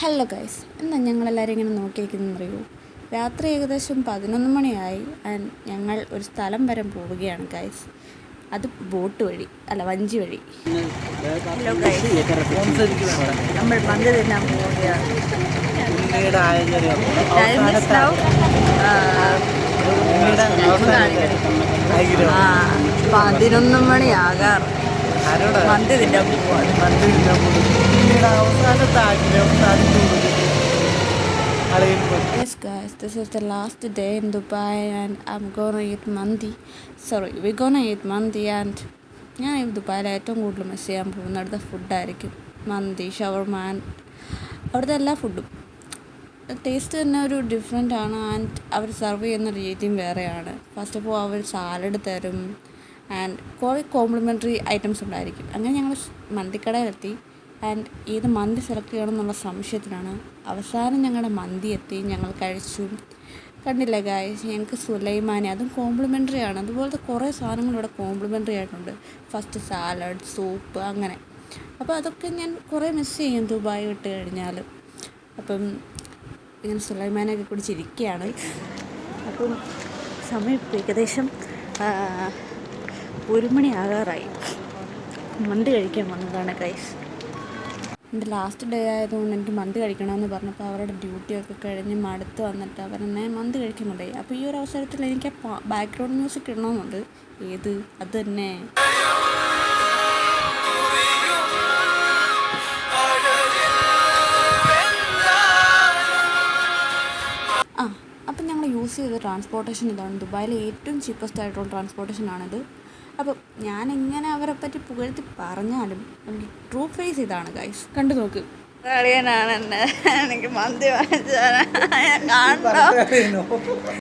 Hello guys, എന്നാൽ ഞങ്ങളെല്ലാവരും ഇങ്ങനെ നോക്കിയിരിക്കുന്നതെന്ന് അറിയൂ. രാത്രി ഏകദേശം 11 മണിയായി ആൻഡ് ഞങ്ങൾ ഒരു സ്ഥലം വരെ പോവുകയാണ് ഗൈസ്. അത് ബോട്ട് വഴി അല്ല വഞ്ചി വഴി. ഹലോ ഗൈസ്, നമ്മൾ പന്ത് തിന്നാൻ പോവുകയാണ്. 11 മണിയാകാറ്. മന്തി തിന്നാൻ പോവാണ്. Yes guys, this is the last day in Dubai and I'm gonna eat mandi. We're gonna eat mandi and ഞാൻ ഈ ദുബായിൽ ഏറ്റവും കൂടുതൽ മിസ് ചെയ്യാൻ പോകുന്ന അവിടുത്തെ ഫുഡായിരിക്കും. മന്തി, ഷവർമ, അവിടുത്തെ എല്ലാ ഫുഡും ടേസ്റ്റ് തന്നെ ഒരു ഡിഫറെൻ്റ് ആണ്. ആൻഡ് അവർ സെർവ് ചെയ്യുന്ന രീതിയും വേറെയാണ്. ഫസ്റ്റ് ഓഫ് ഓൾ അവർ സാലഡ് തരും ആൻഡ് കുറേ കോംപ്ലിമെൻ്ററി ഐറ്റംസ് ഉണ്ടായിരിക്കും. അങ്ങനെ ഞങ്ങൾ മന്തിക്കടയിലെത്തി ആൻഡ് ഏത് മന്തി സെലക്ട് ചെയ്യണമെന്നുള്ള സംശയത്തിലാണ്. അവസാനം ഞങ്ങളുടെ മന്തി എത്തി, ഞങ്ങൾ കഴിച്ചു. കണ്ടില്ല ഗായ്സ്, ഞങ്ങൾക്ക് സുലൈമാനി, അതും കോംപ്ലിമെൻ്ററി ആണ്. അതുപോലത്തെ കുറേ സാധനങ്ങൾ ഇവിടെ കോംപ്ലിമെൻ്ററി ആയിട്ടുണ്ട്. ഫസ്റ്റ് സാലഡ്, സൂപ്പ്, അങ്ങനെ. അപ്പോൾ അതൊക്കെ ഞാൻ കുറേ മിസ് ചെയ്യും ദുബായ് വിട്ട് കഴിഞ്ഞാൽ. അപ്പം ഇങ്ങനെ സുലൈമാനൊക്കെ കുടിച്ചിരിക്കുകയാണ്. അപ്പം സമയം ഇപ്പോൾ ഏകദേശം 1 മണി ആകാറായി. മന്തി കഴിക്കാൻ വന്നതാണ് ഗൈസ്. എൻ്റെ ലാസ്റ്റ് ഡേ ആയതുകൊണ്ട് എനിക്ക് മന്തി കഴിക്കണമെന്ന് പറഞ്ഞപ്പോൾ അവരുടെ ഡ്യൂട്ടിയൊക്കെ കഴിഞ്ഞ് മടുത്ത് വന്നിട്ട് അവരെന്നെ മന്തി കഴിക്കുന്നുണ്ടായി. അപ്പോൾ ഈ ഒരു അവസരത്തിൽ എനിക്ക് ബാക്ക്ഗ്രൗണ്ട് മ്യൂസിക് ഇടണമെന്നുണ്ട്. ഏത്? അത് തന്നെ. അപ്പം ഞങ്ങൾ യൂസ് ചെയ്ത ട്രാൻസ്പോർട്ടേഷൻ ഇതാണ്. ദുബായിലെ ഏറ്റവും ചീപ്പസ്റ്റ് ആയിട്ടുള്ള ട്രാൻസ്പോർട്ടേഷനാണിത്. അപ്പം ഞാനെങ്ങനെ അവരെ പറ്റി പുകഴ്ത്തി പറഞ്ഞാലും എനിക്ക് ട്രൂ ഫേസ് ഇതാണ് ഗൈസ്. കണ്ടു നോക്ക്. കളിയനാണ് എന്നെ, എനിക്ക് മന്തി വാങ്ങിച്ചാൽ കാണണോ?